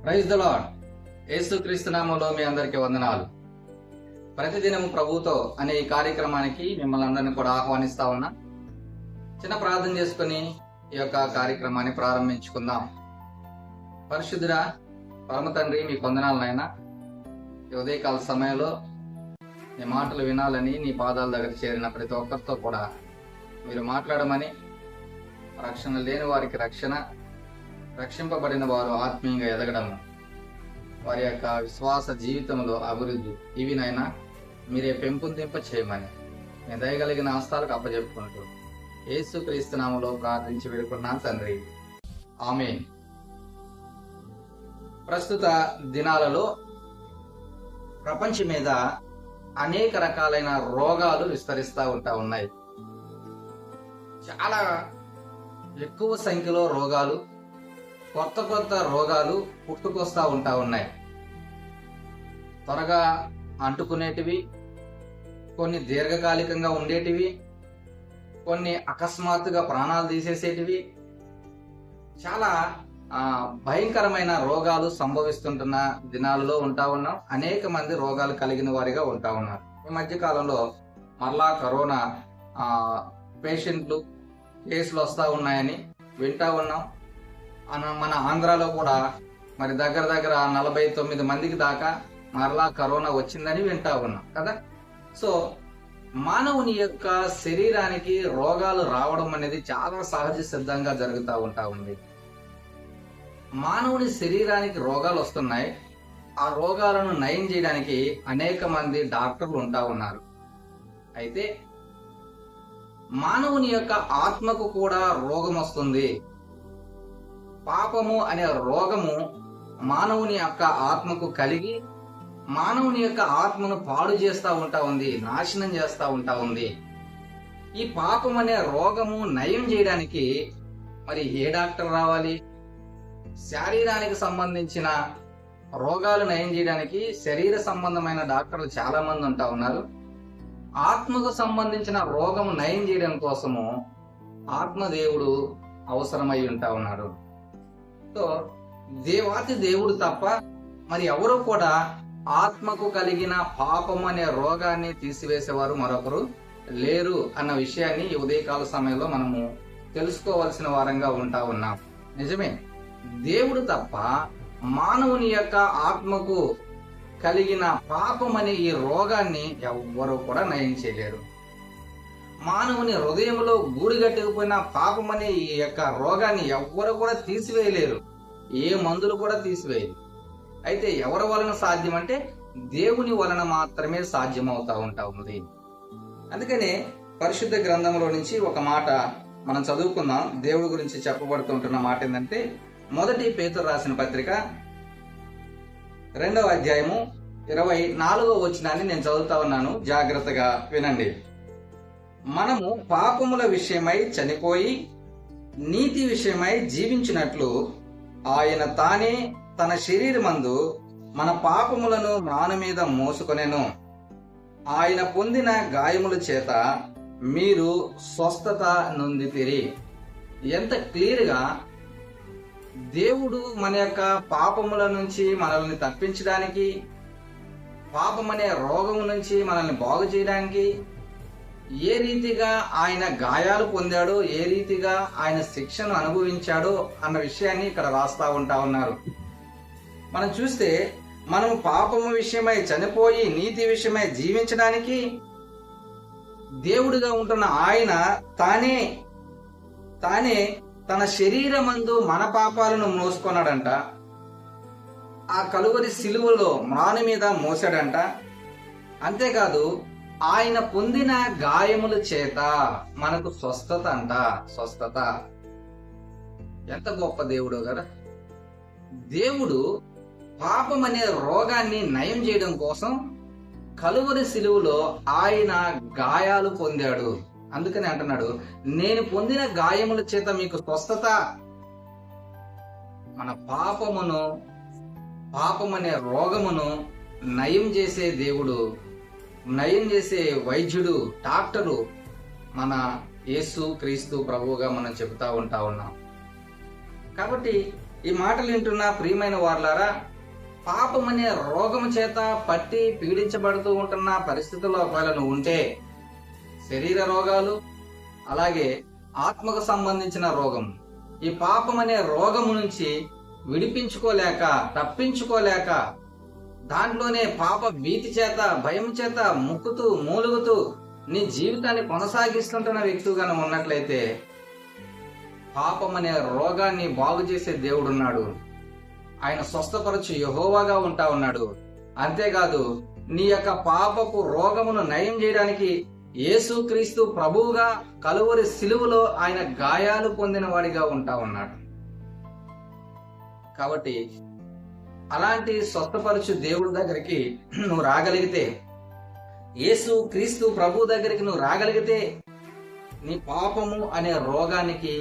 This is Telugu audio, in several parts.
Praise the lord. యేసుక్రీస్తు నామములో మీ అందరికీ వందనాలు. ప్రతిదినం ప్రభుతో అనే ఈ కార్యక్రమానికి మిమ్మల్ని అందరినీ కూడా ఆహ్వానిస్తా ఉన్నా. చిన్న ప్రార్థన చేసుకుని ఈ యొక్క కార్యక్రమాన్ని ప్రారంభించుకుందాం. పరిశుద్ధుడా, పరమ తండ్రి, మీ వందనాలు నాయనా. ఈ ఉదయకాల సమయంలో నీ మాటలు వినాలని నీ పాదాల దగ్గర చేరిన ప్రతి ఒక్కరితో కూడా మీరు మాట్లాడమని, రక్షణ లేని వారికి రక్షణ, రక్షింపబడిన వారు ఆత్మీయంగా ఎదగడము, వారి యొక్క విశ్వాస జీవితంలో అభివృద్ధి, ఇవి నైనా మీరే పెంపొందింప చేయమని నేను దయగలిగిన హస్తాలకు అప్పచెప్పుకుంటూ యేసుక్రీస్తు నామములో ప్రార్థించి వేడుకున్నాను తండ్రి, ఆమేన్. ప్రస్తుత దినాలలో ప్రపంచం మీద అనేక రకాలైన రోగాలు విస్తరిస్తూ ఉన్నాయి. చాలా ఎక్కువ సంఖ్యలో రోగాలు, కొత్త రోగాలు పుట్టుకొస్తా ఉన్నాయి. త్వరగా అంటుకునేటివి, కొన్ని దీర్ఘకాలికంగా ఉండేటివి, కొన్ని అకస్మాత్తుగా ప్రాణాలు తీసేసేటివి, చాలా భయంకరమైన రోగాలు సంభవిస్తుంటున్న దినాలలో ఉన్నాం. అనేక మంది రోగాలు కలిగిన వారిగా ఉన్నారు. ఈ మధ్య కాలంలో మరలా కరోనా పేషెంట్లు కేసులు వస్తూ ఉన్నాయని వింటా ఉన్నాం. మన ఆంధ్రాలో కూడా మరి దగ్గర 49 మందికి దాకా మరలా కరోనా వచ్చిందని వింటా ఉన్నాం కదా. సో మానవుని యొక్క శరీరానికి రోగాలు రావడం అనేది చాలా సహజ సిద్ధంగా జరుగుతూ ఉంది. మానవుని శరీరానికి రోగాలు వస్తున్నాయి. ఆ రోగాలను నయం చేయడానికి అనేక మంది డాక్టర్లు ఉన్నారు. అయితే మానవుని యొక్క ఆత్మకు కూడా రోగం వస్తుంది. పాపము అనే రోగము మానవుని యొక్క ఆత్మకు కలిగి మానవుని యొక్క ఆత్మను పాడు చేస్తూ ఉంది, నాశనం చేస్తూ ఉంది. ఈ పాపం అనే రోగము నయం చేయడానికి మరి ఏ డాక్టర్ రావాలి? శరీరానికి సంబంధించిన రోగాలు నయం చేయడానికి శరీర సంబంధమైన డాక్టర్లు చాలా మంది ఉన్నారు. ఆత్మకు సంబంధించిన రోగము నయం చేయడం కోసము ఆత్మదేవుడు అవసరమై ఉన్నాడు. సో దేవాతి దేవుడు తప్ప మరి ఎవరు కూడా ఆత్మకు కలిగిన పాపం అనే రోగాన్ని తీసివేసేవారు మరొకరు లేరు అన్న విషయాన్ని ఈ ఉదయకాల సమయంలో మనము తెలుసుకోవాల్సిన వారంగా ఉన్నాం. నిజమే, దేవుడు తప్ప మానవుని యొక్క ఆత్మకు కలిగిన పాపం అనే ఈ రోగాన్ని ఎవ్వరూ కూడా నయం చేయలేరు. మానవుని హృదయంలో గూడుగట్టుకుపోయిన పాపం అనే ఈ యొక్క రోగాన్ని ఎవ్వరు కూడా తీసివేయలేరు. ఏ మందులు కూడా తీసివేయరు. అయితే ఎవరి వలన సాధ్యం అంటే దేవుని వలన మాత్రమే సాధ్యమవుతా ఉంది. అందుకనే పరిశుద్ధ గ్రంథంలో నుంచి ఒక మాట మనం చదువుకుందాం. దేవుడి గురించి చెప్పబడుతుంటున్న మాట ఏంటంటే, 1 పేతురు రాసిన పత్రిక 2వ అధ్యాయము 24వ వచనాన్ని నేను చదువుతా ఉన్నాను. జాగ్రత్తగా వినండి. మనము పాపముల విషయమై చనిపోయి నీతి విషయమై జీవించినట్లు ఆయన తానే తన శరీరమందు మన పాపములను మ్రాను మీద మోసుకొనెను. ఆయన పొందిన గాయముల చేత మీరు స్వస్థత నొందితిరి. ఎంత క్లియర్గా దేవుడు మన యొక్క పాపముల నుంచి మనల్ని తప్పించడానికి, పాపం అనే రోగం నుంచి మనల్ని బాగు చేయడానికి ఏ రీతిగా ఆయన గాయాలు పొందాడో, ఏ రీతిగా ఆయన శిక్షను అనుభవించాడో అన్న విషయాన్ని ఇక్కడ రాస్తా ఉన్నారు. మనం చూస్తే మనం పాపము విషయమై చనిపోయి నీతి విషయమై జీవించడానికి దేవుడిగా ఉంటున్న ఆయన తానే తన శరీరమందు మన పాపాలను మోసుకున్నాడంట. ఆ కలువరి సిలువలో మ్రాను మీద మోసాడంట. అంతేకాదు, ఆయన పొందిన గాయముల చేత మనకు స్వస్థత అంట. స్వస్థత. ఎంత గొప్ప దేవుడు కదా. దేవుడు పాపం అనే రోగాన్ని నయం చేయడం కోసం కలువరి సిలువలో ఆయన గాయాలు పొందాడు. అందుకని అంటున్నాడు, నేను పొందిన గాయముల చేత మీకు స్వస్థత. మన పాపం అనే రోగమును నయం చేసే దేవుడు, నయం చేసే వైద్యుడు, డాక్టరు మన యేసు క్రీస్తు ప్రభువుగా మనం చెబుతా ఉన్నాం. కాబట్టి ఈ మాటలు వింటున్న ప్రియమైన వారలారా, పాపమనే రోగము చేత పట్టి పీడించబడుతూ ఉంటున్న పరిస్థితుల్లో ఒకవేళ నువ్వు ఉంటే, శరీర రోగాలు అలాగే ఆత్మకు సంబంధించిన రోగం, ఈ పాపమనే రోగము నుంచి విడిపించుకోలేక, తప్పించుకోలేక, దాంట్లోనే పాప భీతి చేత, భయం చేత ముక్కుతూ మూలుగుతూ నీ జీవితాన్ని కొనసాగిస్తుంటున్న వ్యక్తిగా ఉన్నట్లయితే, పాపమనే రోగాన్ని బాగు చేసే దేవుడున్నాడు. ఆయన స్వస్థపరచు యెహోవాగా ఉంటా ఉన్నాడు. అంతేకాదు, నీ యొక్క పాపపు రోగమును నయం చేయడానికి యేసుక్రీస్తు ప్రభువుగా కలువరి సిలువలో ఆయన గాయాలు పొందిన వాడిగా ఉంటా ఉన్నాడు. కాబట్టి అలాంటి స్వస్థపరచు దేవుడి దగ్గరికి నువ్వు రాగలిగితే, యేసు క్రీస్తు ప్రభు దగ్గరికి నువ్వు రాగలిగితే, నీ పాపము అనే రోగానికి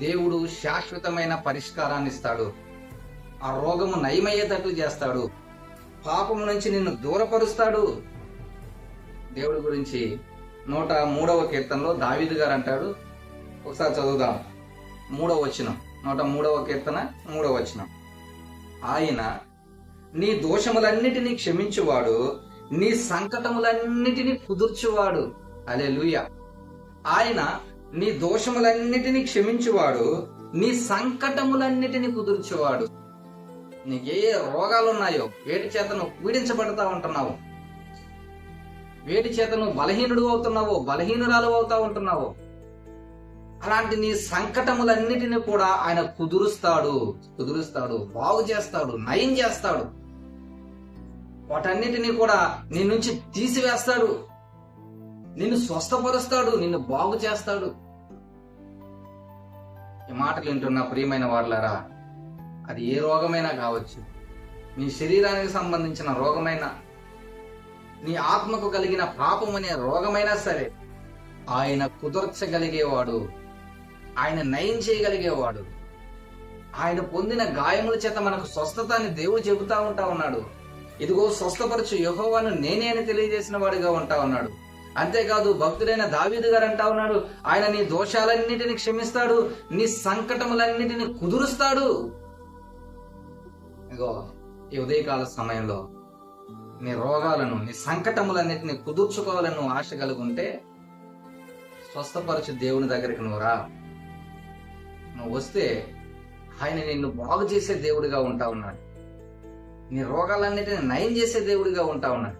దేవుడు శాశ్వతమైన పరిష్కారాన్ని ఇస్తాడు. ఆ రోగము నయమయ్యేటట్లు చేస్తాడు. పాపము నుంచి నిన్ను దూరపరుస్తాడు. దేవుడి గురించి 103వ కీర్తనలో దావీదు గారు అంటాడు, ఒకసారి చదువుదాం. 3వ వచనం, 103వ కీర్తన 3వ వచనం. ఆయన నీ దోషములన్నిటినీ క్షమించువాడు, నీ సంకటములన్నిటినీ కుదుర్చువాడు. హల్లెలూయా. ఆయన నీ దోషములన్నిటినీ క్షమించువాడు, నీ సంకటములన్నిటినీ కుదుర్చువాడు. నీకు ఏ రోగాలు ఉన్నాయో, వేటి చేత నువ్వు పీడించబడతా ఉంటున్నావు, వేటి చేత నువ్వు బలహీనుడు అవుతున్నావో, బలహీనురాలు అవుతా ఉంటున్నావో, అలాంటి నీ సంకటములన్నిటిని కూడా ఆయన కుదురుస్తాడు, బాగు చేస్తాడు, నయం చేస్తాడు. వాటన్నిటినీ కూడా నీ నుంచి తీసివేస్తాడు, నిన్ను స్వస్థపరుస్తాడు, నిన్ను బాగు చేస్తాడు. ఈ మాటలు వింటున్న ప్రియమైన వారలారా, అది ఏ రోగమైనా కావచ్చు, నీ శరీరానికి సంబంధించిన రోగమైనా, నీ ఆత్మకు కలిగిన పాపం అనే రోగమైనా సరే, ఆయన కుదర్చగలిగేవాడు, ఆయన నయం చేయగలిగేవాడు. ఆయన పొందిన గాయముల చేత మనకు స్వస్థత అని దేవుడు చెబుతా ఉంటా ఉన్నాడు. ఇదిగో స్వస్థపరచు యెహోవాను నేనే అని తెలియజేసిన వాడిగా ఉంటా ఉన్నాడు. అంతేకాదు, భక్తుడైన దావీదు గారు అంటా ఉన్నాడు, ఆయన నీ దోషాలన్నిటిని క్షమిస్తాడు, నీ సంకటములన్నిటిని కుదురుస్తాడు. ఇదిగో ఈ ఉదయకాల సమయంలో నీ రోగాలను, నీ సంకటములన్నిటిని కుదుర్చుకోవాలని నువ్వు ఆశ కలుగుంటే, స్వస్థపరచు దేవుని దగ్గరికి నువ్వు రా. నువ్వు వస్తే ఆయన నిన్ను బాగు చేసే దేవుడిగా ఉంటా ఉన్నాడు. నీ రోగాలన్నిటిని నయం చేసే దేవుడిగా ఉంటా ఉన్నాడు.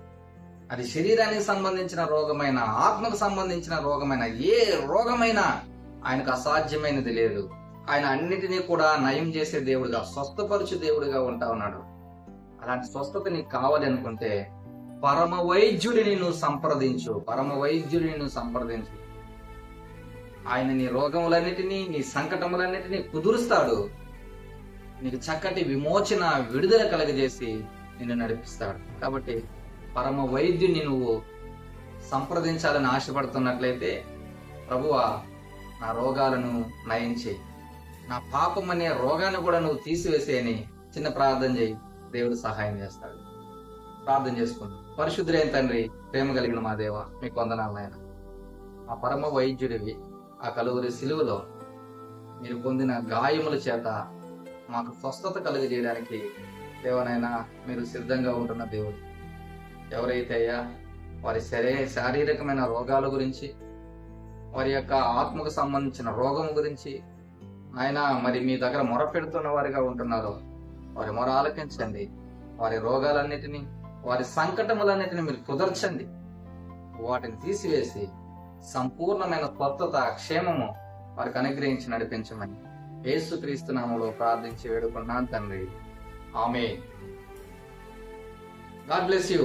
అది శరీరానికి సంబంధించిన రోగమైన, ఆత్మకు సంబంధించిన రోగమైన, ఏ రోగమైనా ఆయనకు అసాధ్యమైనది లేదు. ఆయన అన్నిటినీ కూడా నయం చేసే దేవుడిగా, స్వస్థపరచు దేవుడిగా ఉంటా ఉన్నాడు. అలాంటి స్వస్థత నీకు కావాలి అనుకుంటే, పరమ వైద్యుడిని నువ్వు సంప్రదించు. ఆయన నీ రోగములన్నిటినీ, నీ సంకటములన్నిటినీ కుదురుస్తాడు. నీకు చక్కటి విమోచన, విడుదల కలగజేసి నిన్ను నడిపిస్తాడు. కాబట్టి పరమ వైద్యుని నువ్వు సంప్రదించాలని ఆశపడుతున్నట్లయితే, ప్రభువా నా రోగాలను నయం చేయి, నా పాపం అనే రోగాన్ని కూడా నువ్వు తీసివేసేయని చిన్న ప్రార్థన చేయి. దేవుడు సహాయం చేస్తాడు. ప్రార్థన చేసుకుందాం. పరిశుద్ధులైన తండ్రి, ప్రేమ కలిగిన మా దేవ, మీకు వందనాలు నాయన. ఆ పరమ వైద్యుడివి, ఆ కలువరి సిలువలో మీరు పొందిన గాయముల చేత మాకు స్వస్థత కలుగజేయడానికి దేవనైనా మీరు సిద్ధంగా ఉంటున్న దేవుడు. ఎవరైతే అయ్యా వారి శారీరకమైన రోగాల గురించి, వారి యొక్క ఆత్మకు సంబంధించిన రోగం గురించి ఆయన మరి మీ దగ్గర మొరపెడుతున్న వారిగా ఉంటున్నారో, వారి మొర ఆలకించండి. వారి రోగాలన్నిటినీ, వారి సంకటములన్నిటిని మీరు కుదర్చండి. వాటిని తీసివేసి సంపూర్ణమైన స్వస్థత, క్షేమము వారికి అనుగ్రహించి నడిపించమని యేసుక్రీస్తు నామములో ప్రార్థించి వేడుకున్నాను తండ్రి. ఆమేన్. God bless you.